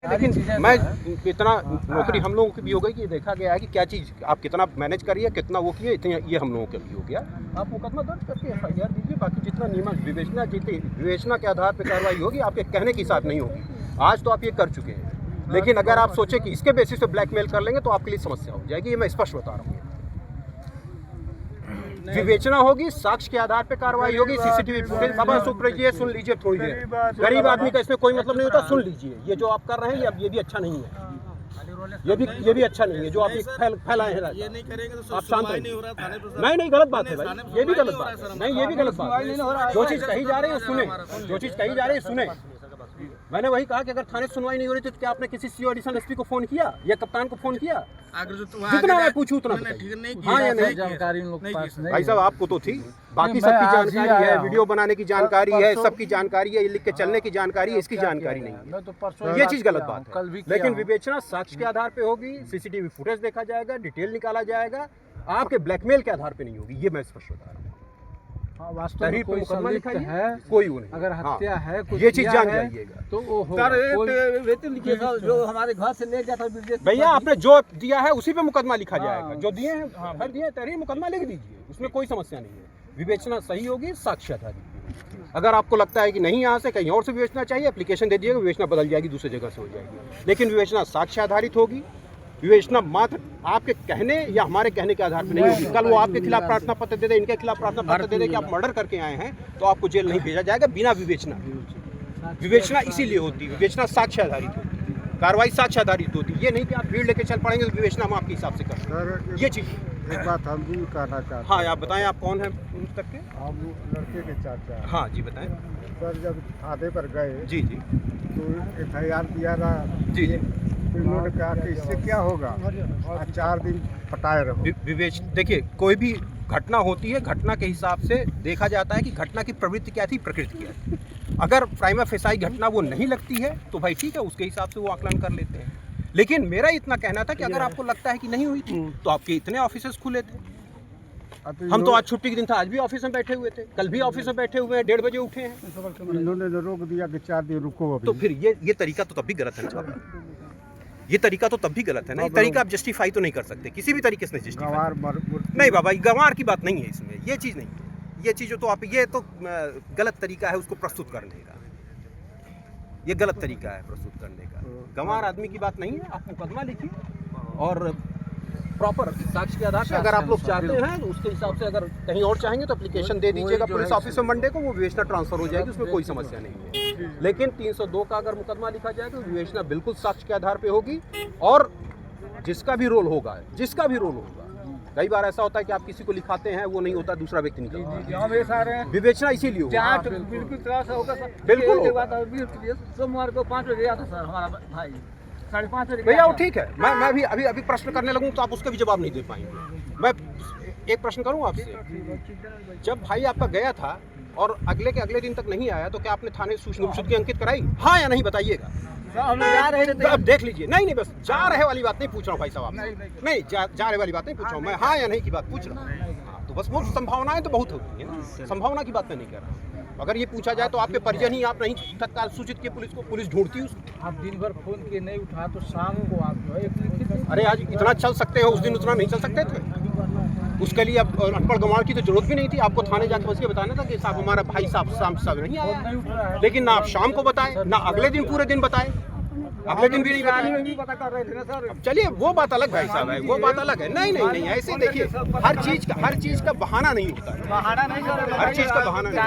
लेकिन मैं इतना नौकरी हम लोगों की भी हो गई कि देखा गया है कि क्या चीज़ आप कितना मैनेज करिए, कितना वो किए, इतना ये हम लोगों का भी हो गया। आप मुकदमा दर्ज करके FIR दीजिए, बाकी जितना नियम विवेचना के आधार पर कार्रवाई होगी, आपके कहने के साथ नहीं होगी। आज तो आप ये कर चुके हैं, लेकिन अगर आप सोचें कि इसके बेसिस पे ब्लैकमेल कर लेंगे तो आपके लिए समस्या हो जाएगी। ये मैं स्पष्ट बता रहा हूँ। विवेचना होगी, साक्ष्य के आधार पे कार्रवाई होगी, CCTV फुटेज। बाबा सुन सुन लीजिए थोड़ी देर। गरीब आदमी का इसमें कोई मतलब नहीं होता, सुन लीजिए। ये जो आप कर रहे हैं ये भी अच्छा नहीं है, ये भी अच्छा नहीं है जो आप फैलाए हैं। ये नहीं करेंगे तो आप शांत नहीं हो रहा थाने पर। नहीं गलत बात है भाई, ये भी गलत बात है। नहीं, ये भी गलत बात है। जो चीज़ कही जा रही है सुने, जो चीज़ कही जा रही है सुने। मैंने वही कहा कि अगर थाने सुनवाई नहीं हो रही थी तो क्या आपने किसी CO एडिशनल SP को फोन किया या कप्तान को फोन किया? जितना मैं पूछूं उतना हाँ या नहीं? जानकारी भाई साहब आपको तो थी, बाकी सबकी जानकारी है, वीडियो बनाने की जानकारी है, सबकी जानकारी है, ये लिख के चलने की जानकारी है, इसकी जानकारी नहीं है। ये चीज गलत बात है। लेकिन विवेचना साक्ष्य के आधार पे होगी, CCTV फुटेज देखा जाएगा, डिटेल निकाला जाएगा, आपके ब्लैकमेल के आधार पे नहीं होगी। ये मैं स्पष्ट बता रहा हूँ। वास्तव में कोई संलिप्त है, कोई वो नहीं, अगर हत्या है, ये चीज जान जाइएगा तो वो होगा। वेतन लिखिए जो हमारे घर से ले गया था भैया, आपने जो दिया है उसी पे मुकदमा लिखा जाएगा। जो दिए हैं भर दिए तहरीर मुकदमा लिख दीजिए, उसमें कोई समस्या नहीं है। विवेचना सही होगी, साक्ष्य आधारित। अगर आपको लगता है कि नहीं यहाँ से कहीं और से विवेचना चाहिए, एप्लीकेशन दे दीजिएगा, विवेचना बदल जाएगी, दूसरी जगह से हो जाएगी। लेकिन विवेचना साक्ष्य आधारित होगी। विवेचना मात्र आपके कहने या हमारे कहने के आधार पर नहीं होगी। कल वो आपके खिलाफ प्रार्थना पत्र दे दे, इनके खिलाफ प्रार्थना पत्र दे दे कि आप मर्डर करके आए हैं, तो आपको जेल नहीं भेजा जाएगा बिना विवेचना। विवेचना इसीलिए होती है, विवेचना साक्ष्य आधारित होती है, कार्रवाई साक्ष्य आधारित होती है। ये नहीं कि आप भीड़ लेके चल पड़ेंगे तो विवेचना हम आपके हिसाब से कर सर। ये चीज़ एक बात हम भी कहना चाहते हैं। हाँ, आप बताएं, आप कौन हैं उन तक के? हम लड़के के चाचा। हाँ जी, बताएं सर। जब थाने पर गए जी तो FIR दिया ना जी। उन्होंने कहा कि इससे क्या होगा, 4 दिन पटाए रहो। देखिए, कोई भी घटना होती है, घटना के हिसाब से देखा जाता है कि घटना की प्रवृत्ति क्या थी, प्रकृति क्या है। अगर प्राइमा फेसाई घटना वो नहीं लगती है तो भाई ठीक है, उसके हिसाब से वो आकलन कर लेते हैं। लेकिन मेरा इतना कहना था कि अगर आपको लगता है कि नहीं हुई थी तो आपके इतने ऑफिसर्स खुले थे। हम तो आज छुट्टी के दिन था, आज भी ऑफिस में बैठे हुए थे, कल भी ऑफिस में बैठे हुए हैं, 1:30 बजे उठे हैं। इन्होंने रोक दिया कि 4 दिन रुको अभी। तो फिर ये तरीका तो तब भी गलत है ना। ये तरीका तो तब भी गलत है ना। ये तरीका आप जस्टिफाई तो नहीं कर सकते किसी भी तरीके से। नहीं बाबा, गंवार की बात नहीं है इसमें, ये चीज़ नहीं है। ये चीज़ तो आप ये तो गलत तरीका है उसको प्रस्तुत करने का। ये गलत तरीका है प्रस्तुत करने का। गंवार आदमी की बात नहीं है। आप मुकदमा लिखिए और प्रॉपर साक्ष्य के आधार पर अगर आप लोग चाहते हैं तो उसके हिसाब से, अगर कहीं और चाहेंगे तो एप्लीकेशन दे दीजिएगा पुलिस ऑफिस में मंडे को, वो विवेचना ट्रांसफर हो जाएगी, उसमें कोई समस्या नहीं है। लेकिन 302 का अगर मुकदमा लिखा जाए तो विवेचना बिल्कुल साक्ष्य के आधार पे होगी। और जिसका भी रोल होगा, कई बार ऐसा होता है कि आप किसी को लिखाते हैं, वो नहीं होता, दूसरा व्यक्ति निकलता है। विवेचना इसीलिए बिल्कुल। सोमवार को 5 बजे गया था सर हमारा भाई, 5:30 बजे। भैया वो ठीक है, मैं भी अभी प्रश्न करने लगूँ तो आप उसका भी जवाब नहीं दे पाएंगे। मैं एक प्रश्न करूँ आपसे, जब भाई आपका गया था और अगले दिन तक नहीं आया तो क्या आपने थाने सूचना अंकित कराई, हाँ या नहीं बताइएगा? हम जा रहे थे। अब देख लीजिए। नहीं बस जा रहे वाली बात नहीं पूछ रहा हूँ भाई साहब, नहीं जा रहे वाली बात नहीं पूछ रहा हूँ मैं, हाँ या नहीं की बात पूछ रहा हूँ। तो बस वो संभावनाएं तो बहुत होती है ना, संभावना की बात मैं नहीं कर रहा। अगर ये पूछा जाए तो आपके परिजन ही आप नहीं तत्काल सूचित किए पुलिस को, पुलिस ढूंढती है उसको। आप दिन भर फोन किए नहीं उठा तो शाम को आप जो है अरे आज इतना चल सकते हो, उस दिन उतना नहीं चल सकते थे। उसके लिए अब अनपढ़ गंवार की तो जरूरत भी नहीं थी। आपको थाने जाके बस ये बताना था कि साहब हमारा भाई साहब शाम नहीं आया, लेकिन ना आप शाम को बताए, ना अगले दिन पूरे दिन बताए, अगले दिन भी नहीं पता कर रहे थे ना सर। चलिए वो बात अलग भाई साहब है, वो बात अलग है। नहीं ऐसे देखिए, हर चीज का बहाना नहीं होता है, बहाना नहीं, हर चीज का बहाना नहीं।